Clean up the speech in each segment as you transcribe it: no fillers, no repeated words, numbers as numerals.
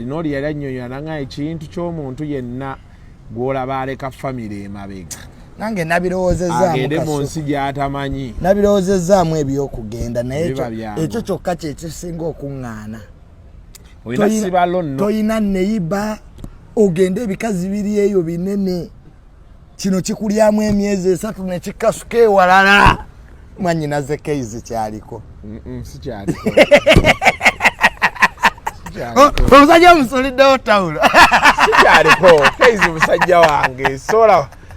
alina oli yali annyonnyola nga ekintu ky'omuntu yenna gw'olaba aleka famire emabega nange nabirowoozezaamu agende mu nsi gy'atamanyi nabirowoozezaamu ebyokugenda naye ekyo kyokka kyekisinga okuŋŋaana toyina neyiba ogende ebikazi biri eyo binene kino kikulyamu emyezi 3 nekikasuka ewalala mwanyinaze keizi kyaliko sikyaliko omusajja omusoliddewo tawulo sikyaliko keizi musajja wange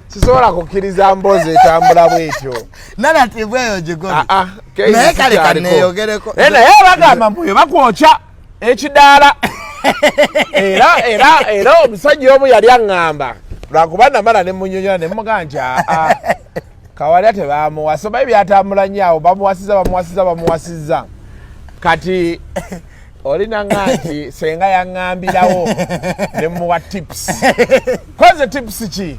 sisobola kukkiriza mboozi etambula bwetyo nanativu eyo gigoli naye kale kaneeyogereko naye bagamba mbuyo bakwokya ekidaala era omusajja omu yali aŋŋamba lwakuba namala ne munyonyola ne muga nti kawalya tebamuwasa oba ebyatambula nnyo awo bamuwasizza kati olina nga nti senga yaŋŋambirawo ne muwa tips koze tips ki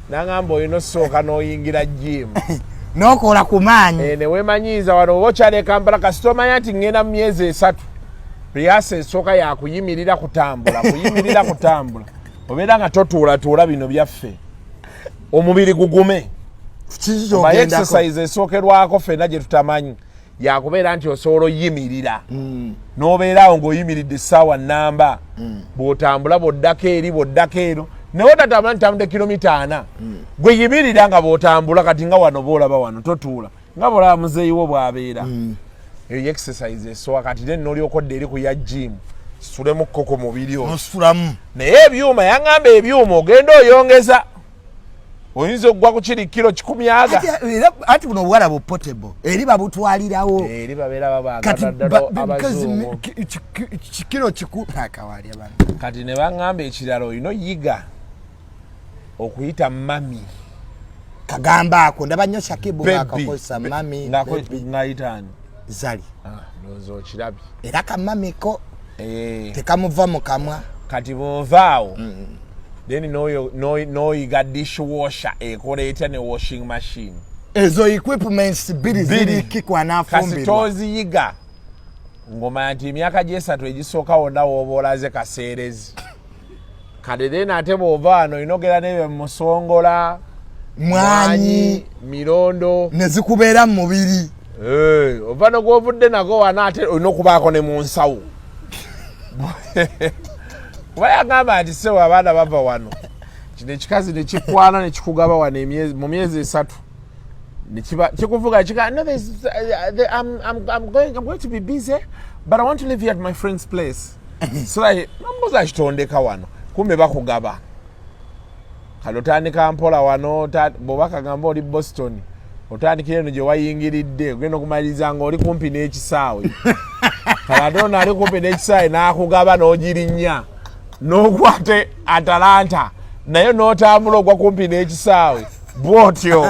naŋŋamba olina osooka n'oyingira jimu n'okola ku maanyi ne weemanyiiza wano oba okyali Kampala kasita omanya nti ŋŋenda mu myezi 3 priyasa esooka yakuyimirira kutambula obeera nga totuulatuula bino byaffe omubiri gugume oba exercise esookerwako ffenna gye tutamanyi yakubeera nti osobola oyimirira n'obeeraawo ng'oyimiridde essaawa nnamba bw'otambula bw'oddako eri bw'oddako eno naye otatambula ntambudde kilomita 4 gwe yimirira nga bw'otambula kati nga wano boolaba wano totuula nga bw'olaba muzeeyiwo bw'abeera eyo exercise esooka kati ne n'olyokodde eri ku ya jimu situlemu kkoko mubiri osulamu naye ebyuma yaŋŋamba ebyuma ogenda oyongeza oyinza okugwa ku kiri kilo 100 ati buno obuwala bu portable eri babutwalirawo eri babeera babagala ddala abazungu kilo kikupakawalya bana kati ne baŋŋamba ekirala olina oyiga okuyita mami kagamba ako ndaba nnyo Shakibu ng'akakozesa mami ng'ayitaani zali ndowooza okirabye era kamamiko tekamuva mu kamwa kati bw'ovaawo then n'oyiga dishwasher ekola etya ne washing machine ezo equipments biri zirikikwa n'afumbirwa kasi toziyiga ng'omanya nti emyaka gye 3 egisooka wonna w'oba olaze kaseerezi kati then ate bw'ova wano olina ogenda n'ebyo musongola mwanyi mirondo ne zikubeera mu mubiri ova nogwovudde nago wana ate olina okubaako ne mu nsawo kuba yagamba nti sewo abaana bava wano kino ekikazi ne kikwana ne kikugaba wano mu myezi 3 kikuvuga kika no I'm going to be busy but I want to live here at my friend's place so like mbuza kitondeka wano kumbe bakugaba kale otandika mpola wano bw'oba kagamba oli Boston otandikira eno gye wayingiridde ogenda okumaliriza nga oli kumpi n'ekisaawe kale ate ono ali kumpi n'ekisaawe n'akugaba n'ogirinnya n'okwate Atalanta naye n'otambula ogwa kumpi n'ekisaawe bw'otyo